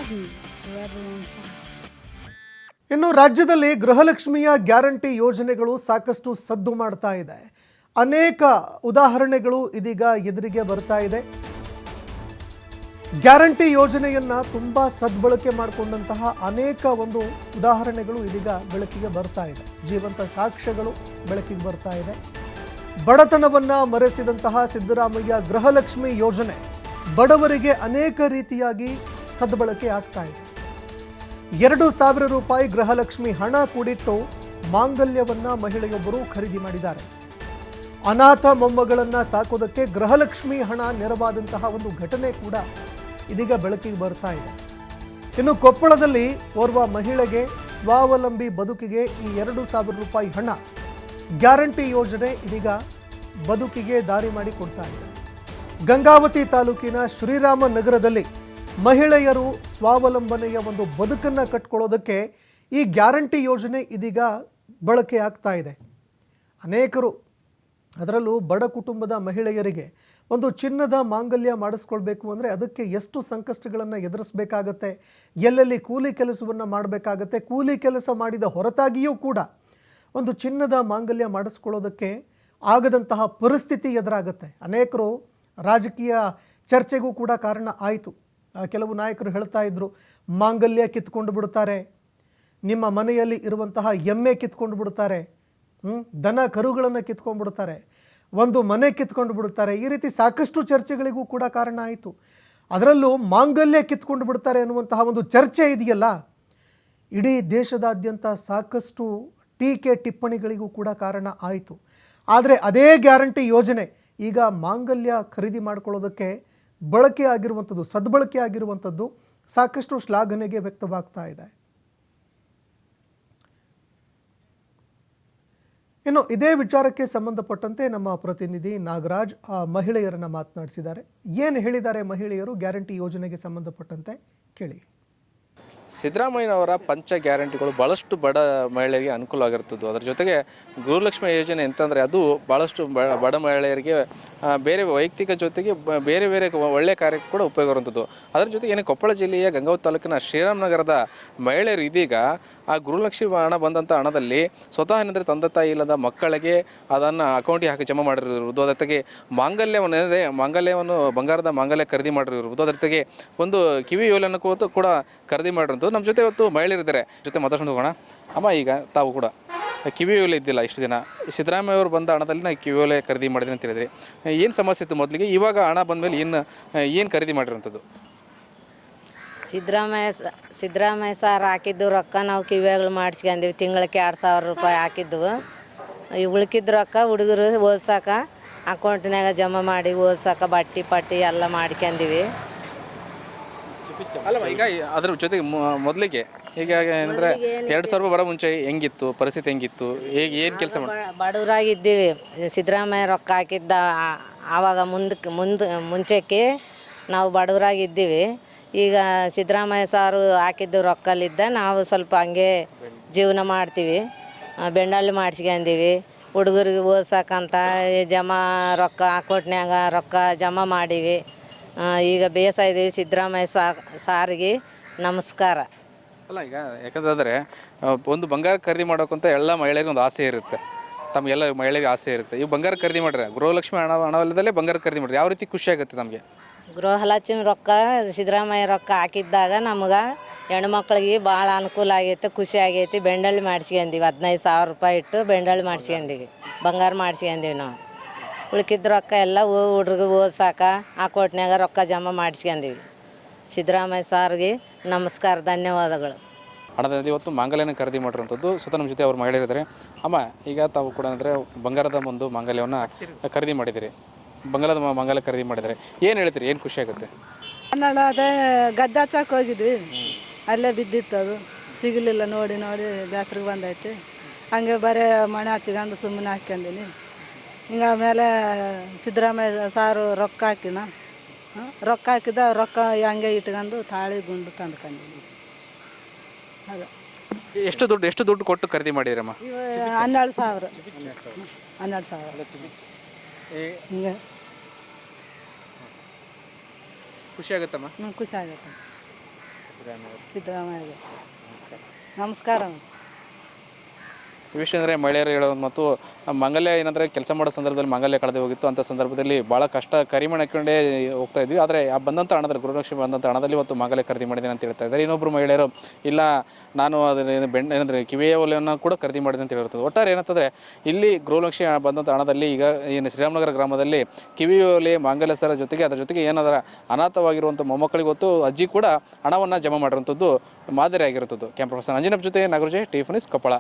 be forever on fire. ಇನ್ನು ರಾಜ್ಯದಲ್ಲಿ ಗೃಹಲಕ್ಷ್ಮಿಯ guarantee ಯೋಜನೆಗಳು ಸಾಕಷ್ಟು ಸದ್ದು ಮಾಡ್ತಾ ಇದೆ. ಅನೇಕ ಉದಾಹರಣೆಗಳು ಇದೀಗ ಎದುರಿಗೆ ಬರ್ತಾ ಇದೆ. ಗ್ಯಾರಂಟಿ ಯೋಜನೆಯನ್ನ ತುಂಬಾ ಸದ್ಬಳಕೆ ಮಾಡಿಕೊಂಡಂತಹ ಅನೇಕ ಒಂದು ಉದಾಹರಣೆಗಳು ಇದೀಗ ಬೆಳಕಿಗೆ ಬರ್ತಾ ಇದೆ. ಜೀವಂತ ಸಾಕ್ಷ್ಯಗಳು ಬೆಳಕಿಗೆ ಬರ್ತಾ ಇದೆ. ಬಡತನವನ್ನ ಮರೆಸಿದಂತಹ ಸಿದ್ದರಾಮಯ್ಯ ಗೃಹಲಕ್ಷ್ಮಿ ಯೋಜನೆ ಬಡವರಿಗೆ ಅನೇಕ ರೀತಿಯಾಗಿ ಸದ್ಬಳಕೆ ಆಗ್ತಾ ಇದೆ. 2,000 ರೂಪಾಯಿ ಗೃಹಲಕ್ಷ್ಮಿ ಹಣ ಕೂಡಿಟ್ಟು ಮಾಂಗಲ್ಯವನ್ನ ಮಹಿಳೆಯೊಬ್ಬರು ಖರೀದಿ ಮಾಡಿದ್ದಾರೆ. ಅನಾಥ ಮೊಮ್ಮಗಳನ್ನ ಸಾಕೋದಕ್ಕೆ ಗೃಹಲಕ್ಷ್ಮಿ ಹಣ ನೆರವಾದಂತಹ ಒಂದು ಘಟನೆ ಕೂಡ ಇದೀಗ ಬೆಳಕಿಗೆ ಬರ್ತಾ ಇದೆ. ಇನ್ನು ಕೊಪ್ಪಳದಲ್ಲಿ ಓರ್ವ ಮಹಿಳೆಗೆ ಸ್ವಾವಲಂಬಿ ಬದುಕಿಗೆ ಈ 2,000 ರೂಪಾಯಿ ಹಣ ಗ್ಯಾರಂಟಿ ಯೋಜನೆ ಇದೀಗ ಬದುಕಿಗೆ ದಾರಿ ಮಾಡಿ ಕೊಡ್ತಾ ಇದೆ. ಗಂಗಾವತಿ ತಾಲೂಕಿನ ಶ್ರೀರಾಮ ನಗರದಲ್ಲಿ ಮಹಿಳೆಯರು ಸ್ವಾವಲಂಬನೆಯ ಒಂದು ಬದುಕನ್ನು ಕಟ್ಕೊಳ್ಳೋದಕ್ಕೆ ಈ ಗ್ಯಾರಂಟಿ ಯೋಜನೆ ಇದೀಗ ಬಳಕೆ ಆಗ್ತಾ ಇದೆ. ಅನೇಕರು, ಅದರಲ್ಲೂ ಬಡ ಕುಟುಂಬದ ಮಹಿಳೆಯರಿಗೆ ಒಂದು ಚಿನ್ನದ ಮಾಂಗಲ್ಯ ಮಾಡಿಸ್ಕೊಳ್ಬೇಕು ಅಂದರೆ ಅದಕ್ಕೆ ಎಷ್ಟು ಸಂಕಷ್ಟಗಳನ್ನು ಎದುರಿಸಬೇಕಾಗತ್ತೆ, ಎಲ್ಲೆಲ್ಲಿ ಕೂಲಿ ಕೆಲಸವನ್ನು ಮಾಡಬೇಕಾಗತ್ತೆ, ಕೂಲಿ ಕೆಲಸ ಮಾಡಿದ ಹೊರತಾಗಿಯೂ ಕೂಡ ಒಂದು ಚಿನ್ನದ ಮಾಂಗಲ್ಯ ಮಾಡಿಸ್ಕೊಳ್ಳೋದಕ್ಕೆ ಆಗದಂತಹ ಪರಿಸ್ಥಿತಿ ಎದುರಾಗುತ್ತೆ. ಅನೇಕರು ರಾಜಕೀಯ ಚರ್ಚೆಗೂ ಕೂಡ ಕಾರಣ ಆಯಿತು. ಕೆಲವು ನಾಯಕರು ಹೇಳ್ತಾ ಇದ್ರು, ಮಾಂಗಲ್ಯ ಕಿತ್ಕೊಂಡು ಬಿಡ್ತಾರೆ, ನಿಮ್ಮ ಮನೆಯಲ್ಲಿ ಇರುವಂತಹ ಎಮ್ಮೆ ಕಿತ್ಕೊಂಡು ಬಿಡ್ತಾರೆ, ದನ ಕರುಗಳನ್ನು ಕಿತ್ಕೊಂಡು ಬಿಡ್ತಾರೆ, ಒಂದು ಮನೆ ಕಿತ್ಕೊಂಡು ಬಿಡ್ತಾರೆ. ಈ ರೀತಿ ಸಾಕಷ್ಟು ಚರ್ಚೆಗಳಿಗೂ ಕೂಡ ಕಾರಣ ಆಯಿತು. ಅದರಲ್ಲೂ ಮಾಂಗಲ್ಯ ಕಿತ್ಕೊಂಡು ಬಿಡ್ತಾರೆ ಅನ್ನುವಂತಹ ಒಂದು ಚರ್ಚೆ ಇದೆಯಲ್ಲ, ಇಡೀ ದೇಶದಾದ್ಯಂತ ಸಾಕಷ್ಟು ಟೀಕೆ ಟಿಪ್ಪಣಿಗಳಿಗೂ ಕೂಡ ಕಾರಣ ಆಯಿತು. ಆದರೆ ಅದೇ ಗ್ಯಾರಂಟಿ ಯೋಜನೆ ಈಗ ಮಾಂಗಲ್ಯ ಖರೀದಿ ಮಾಡ್ಕೊಳ್ಳೋದಕ್ಕೆ ಬಳಕೆ ಆಗಿರುವಂಥದ್ದು, ಸದ್ಬಳಕೆ ಆಗಿರುವಂಥದ್ದು ಸಾಕಷ್ಟು ಶ್ಲಾಘನೆಗೆ ವ್ಯಕ್ತವಾಗ್ತಾ ಇದೆ. ಇನ್ನು ಇದೇ ವಿಚಾರಕ್ಕೆ ಸಂಬಂಧಪಟ್ಟಂತೆ ನಮ್ಮ ಪ್ರತಿನಿಧಿ ನಾಗರಾಜ್ ಮಹಿಳೆಯರನ್ನು ಮಾತನಾಡಿಸಿದ್ದಾರೆ. ಏನು ಹೇಳಿದ್ದಾರೆ ಮಹಿಳೆಯರು ಗ್ಯಾರಂಟಿ ಯೋಜನೆಗೆ ಸಂಬಂಧಪಟ್ಟಂತೆ ಕೇಳಿ. ಸಿದ್ದರಾಮಯ್ಯನವರ ಪಂಚ ಗ್ಯಾರಂಟಿಗಳು ಭಾಳಷ್ಟು ಬಡ ಮಹಿಳೆಯರಿಗೆ ಅನುಕೂಲ ಆಗಿರ್ತದ್ದು. ಅದರ ಜೊತೆಗೆ ಗೃಹಲಕ್ಷ್ಮಿ ಯೋಜನೆ ಅಂತಂದರೆ ಅದು ಭಾಳಷ್ಟು ಬಡ ಮಹಿಳೆಯರಿಗೆ ಬೇರೆ ವೈಯಕ್ತಿಕ ಜೊತೆಗೆ ಬೇರೆ ಬೇರೆ ಒಳ್ಳೆಯ ಕಾರ್ಯಕ್ಕೆ ಕೂಡ ಉಪಯೋಗ ಇರುವಂಥದ್ದು. ಅದರ ಜೊತೆಗೆ ಏನು ಕೊಪ್ಪಳ ಜಿಲ್ಲೆಯ ಗಂಗಾವತಿ ತಾಲೂಕಿನ ಶ್ರೀರಾಮನಗರದ ಮಹಿಳೆಯರು ಇದೀಗ ಆ ಗೃಹಲಕ್ಷ್ಮಿ ಹಣ ಬಂದಂಥ ಹಣದಲ್ಲಿ ಸ್ವತಃ ಏನಂದರೆ ತಂದೆ ತಾಯಿ ಇಲ್ಲದ ಮಕ್ಕಳಿಗೆ ಅದನ್ನು ಅಕೌಂಟಿಗೆ ಹಾಕಿ ಜಮಾ ಮಾಡಿರುವುದು, ಅದರ ಜೊತೆಗೆ ಮಾಂಗಲ್ಯವನ್ನು ಬಂಗಾರದ ಮಾಂಗಲ್ಯ ಖರೀದಿ ಮಾಡಿರುವುದು, ಅದರ ಜೊತೆಗೆ ಒಂದು ಕಿವಿ ಯೋಲನ್ನು ಕೂಡ ಖರೀದಿ ಮಾಡಿರೋದು. ನಮ್ಮ ಜೊತೆ ಇವತ್ತು ಮಹಿಳೆಯರಿದ್ದಾರೆ, ಜೊತೆ ಮಾತಾಡ್ಕೊಂಡು ಹೋಗೋಣ. ಅಮ್ಮ, ಈಗ ತಾವು ಕೂಡ ಕಿವಿ ಓಲೆ ಇದ್ದಿಲ್ಲ ಇಷ್ಟು ದಿನ, ಸಿದ್ದರಾಮಯ್ಯ ಅವರು ಬಂದ ಹಣದಲ್ಲಿ ನಾನು ಕಿವಿ ಓಲೆ ಖರೀದಿ ಮಾಡಿದ್ದೀನಿ ಅಂತ ಹೇಳಿದ್ರಿ. ಏನು ಸಮಸ್ಯೆ ಇತ್ತು ಮೊದಲಿಗೆ, ಇವಾಗ ಹಣ ಬಂದ ಮೇಲೆ ಏನು ಖರೀದಿ ಮಾಡಿರೋಂಥದ್ದು? ಸಿದ್ದರಾಮಯ್ಯ ಸಾರ್ ಹಾಕಿದ್ದು ರೊಕ್ಕ ನಾವು ಕಿವಿಗಳು ಮಾಡಿಸ್ಕೊಂಡೀವಿ. ತಿಂಗಳಿಗೆ 2,000 ರೂಪಾಯಿ ಹಾಕಿದ್ವು. ಈ ಉಳ್ಕಿದ ರೊಕ್ಕ ಹುಡುಗರು ಓದ್ಸಾಕ ಅಕೌಂಟ್ನಾಗ ಜಮಾ ಮಾಡಿ ಓದ್ಸಾಕ ಬಟ್ಟಿ ಪಟ್ಟಿ ಎಲ್ಲ ಮಾಡ್ಕೊಂಡೀವಿ. ಅಲ್ಲ, ಈಗ ಅದ್ರ ಜೊತೆಗೆ ಮೊದಲಿಗೆ ಈಗ ಏನಂದರೆ 2,000 ರೂಪಾಯಿ ಬರೋ ಮುಂಚೆ ಹೆಂಗಿತ್ತು ಪರಿಸ್ಥಿತಿ, ಹೆಂಗಿತ್ತು, ಹೇಗೆ ಏನು ಕೆಲಸ ಮಾಡಿ ಬಡವರಾಗಿದ್ದೀವಿ. ಸಿದ್ದರಾಮಯ್ಯ ರೊಕ್ಕ ಹಾಕಿದ್ದ ಆವಾಗ ಮುಂಚೆಕ್ಕೆ ನಾವು ಬಡವರಾಗಿದ್ದೀವಿ. ಈಗ ಸಿದ್ದರಾಮಯ್ಯ ಸಾರು ಹಾಕಿದ್ದು ರೊಕ್ಕಲಿದ್ದ ನಾವು ಸ್ವಲ್ಪ ಹಂಗೆ ಜೀವನ ಮಾಡ್ತೀವಿ. ಬೆಂಡಲ್ಲಿ ಮಾಡಿಸ್ಕೊಂಡೀವಿ. ಹುಡುಗರಿಗೆ ಓದ್ಸಕ್ಕಂತ ಜಮಾ ರೊಕ್ಕ ಅಕೌಂಟ್ನ್ಯಾಗ ರೊಕ್ಕ ಜಮಾ ಮಾಡೀವಿ. ಈಗ ಬೇಸಾಯ ಇದ್ದೀವಿ. ಸಿದ್ದರಾಮಯ್ಯ ಸಾರಿಗೆ ನಮಸ್ಕಾರ. ಅಲ್ಲ, ಈಗ ಯಾಕಂತಂದರೆ ಒಂದು ಬಂಗಾರ ಖರೀದಿ ಮಾಡೋಕ್ಕಂತ ಎಲ್ಲ ಮಹಿಳೆಯರಿಗೆ ಒಂದು ಆಸೆ ಇರುತ್ತೆ, ತಮಗೆಲ್ಲ ಮಹಿಳೆಗೆ ಆಸೆ ಇರುತ್ತೆ. ಈ ಬಂಗಾರ ಖರೀದಿ ಮಾಡ್ರೆ ಗೃಹಲಕ್ಷ್ಮಿ ಹಣವಲ್ಲದಲ್ಲೇ ಬಂಗಾರ ಖರೀದಿ ಮಾಡ್ರಿ, ಯಾವ ರೀತಿ ಖುಷಿ ಆಗುತ್ತೆ ನಮಗೆ? ಗೃಹಲಕ್ಷ್ಮಿ ರೊಕ್ಕ ಸಿದ್ದರಾಮಯ್ಯ ರೊಕ್ಕ ಹಾಕಿದ್ದಾಗ ನಮ್ಗೆ ಹೆಣ್ಮಕ್ಳಿಗೆ ಭಾಳ ಅನುಕೂಲ ಆಗೈತೆ, ಖುಷಿ ಆಗೈತಿ. ಬೆಂಡಲ್ಲಿ ಮಾಡಿಸ್ಕೊಂಡೀವಿ. 15,000 ರೂಪಾಯಿ ಇಟ್ಟು ಬೆಂಡಲ್ಲಿ ಮಾಡಿಸ್ಕೊಂಡೀವಿ, ಬಂಗಾರ ಮಾಡಿಸ್ಕೊಂಡೀವಿ. ನಾವು ಉಳ್ಕಿದ ರೊಕ್ಕ ಎಲ್ಲ ಹುಡ್ರಿಗೆ ಓದ್ಸಾಕ ಅಕೌಂಟ್ನ್ಯಾಗ ರೊಕ್ಕ ಜಮಾ ಮಾಡಿಸ್ಕೊಂಡೀವಿ. ಸಿದ್ದರಾಮಯ್ಯ ಸಾರಿಗೆ ನಮಸ್ಕಾರ, ಧನ್ಯವಾದಗಳು. ಹಣದಲ್ಲಿ ಇವತ್ತು ಮಾಂಗಲ್ಯನ ಖರೀದಿ ಮಾಡಿರೋಂಥದ್ದು ಸ್ವತಃ ನಮ್ಮ ಜೊತೆ ಅವ್ರು ಮಹಿಳೆಯರಿದ್ದಾರೆ. ಅಮ್ಮ, ಈಗ ತಾವು ಕೂಡ ಅಂದರೆ ಬಂಗಾರದ ಒಂದು ಮಾಂಗಲ್ಯವನ್ನು ಖರೀದಿ ಮಾಡಿದ್ದೀರಿ, ಬಂಗಾರದ ಮಾಂಗಲ್ಯ ಖರೀದಿ ಮಾಡಿದರೆ ಏನು ಹೇಳ್ತೀರಿ, ಏನು ಖುಷಿ ಆಗುತ್ತೆ? ಅದೇ ಗದ್ದೆ ಹಚ್ಚಕ್ಕೆ ಹೋಗಿದ್ವಿ, ಅಲ್ಲೇ ಬಿದ್ದಿತ್ತು, ಅದು ಸಿಗಲಿಲ್ಲ. ನೋಡಿ ಬೇಸ್ರಿಗೆ ಬಂದೈತಿ. ಹಂಗೆ ಬರೀ ಮಣೆ ಹಚ್ಕೊಂಡು ಸುಮ್ಮನೆ ಹಾಕ್ಯಂದೀನಿ. ಹಿಂಗೆ ಆಮೇಲೆ ಸಿದ್ದರಾಮಯ್ಯ ಸಾರು ರೊಕ್ಕ ಹಾಕಿನ ರೊಕ್ಕ ಹಾಕಿದ ರೊಕ್ಕ ಹಂಗೆ ಇಟ್ಕೊಂಡು ತಾಳಿ ಗುಂಡು ತಂದ್ಕೊಂಡಿನಿ. ಅದು ಎಷ್ಟು ದುಡ್ಡು ಕೊಟ್ಟು ಖರೀದಿ ಮಾಡಿದ್ರಮ್ಮ? 12,000. 12,000 ಹಿಂಗೆ ಖುಷಿ ಆಗುತ್ತಮ್ಮ? ಖುಷಿ ಆಗುತ್ತೆ. ಸಿದ್ದರಾಮಯ್ಯ. ನಮಸ್ಕಾರ. ಈ ವಿಷಯ ಅಂದರೆ ಮಹಿಳೆಯರು ಹೇಳೋದು ಮತ್ತು ಮಂಗಲ್ಯ ಏನಂದರೆ ಕೆಲಸ ಮಾಡೋ ಸಂದರ್ಭದಲ್ಲಿ ಮಂಗಲ್ಯ ಕಳೆದು ಹೋಗಿತ್ತು. ಅಂಥ ಸಂದರ್ಭದಲ್ಲಿ ಭಾಳ ಕಷ್ಟ ಕರಿಮಣ್ ಹಾಕೊಂಡೇ ಹೋಗ್ತಾ ಇದ್ವಿ. ಆದರೆ ಆ ಬಂದಂಥ ಹಣದಲ್ಲಿ ಗೃಹಲಕ್ಷ್ಮಿ ಬಂದಂಥ ಹಣದಲ್ಲಿ ಇವತ್ತು ಮಂಗಲ್ಯ ಖರೀದಿ ಮಾಡಿದ್ದೀನಿ ಅಂತ ಹೇಳ್ತಾ ಇದ್ದಾರೆ. ಇನ್ನೊಬ್ಬರು ಮಹಿಳೆಯರು ಇಲ್ಲ ನಾನು ಅದರ ಏನಂದರೆ ಕಿವಿಯ ಒಲೆಯನ್ನು ಕೂಡ ಖರೀದಿ ಮಾಡಿದೆ ಅಂತ ಹೇಳಿರ್ತದೆ. ಒಟ್ಟಾರೆ ಏನಂತಂದರೆ ಇಲ್ಲಿ ಗೃಹಲಕ್ಷ್ಮಿ ಬಂದಂಥ ಹಣದಲ್ಲಿ ಈಗ ಏನು ಶ್ರೀರಾಮನಗರ ಗ್ರಾಮದಲ್ಲಿ ಕಿವಿ ಒಲೆ ಮಾಂಗಲ್ಯ ಸರ ಜೊತೆಗೆ ಅದರ ಜೊತೆಗೆ ಏನಾದರೂ ಅನಾಥವಾಗಿರುವಂಥ ಮೊಮ್ಮಕ್ಕಳಿಗೆ ಹೊತ್ತು ಅಜ್ಜಿ ಕೂಡ ಹಣವನ್ನು ಜಮಾ ಮಾಡಿರುವಂಥದ್ದು ಮಾದರಿ ಆಗಿರುತ್ತದೆ. ಕ್ಯಾಮ್ರಾ ಪರ್ಸನ್ ಅಂಜನಪ್ಪ ಜೊತೆ ನಾಗರಾಜ್, ಟಿವಿ 5 ನ್ಯೂಸ್, ಕೊಪ್ಪಳ.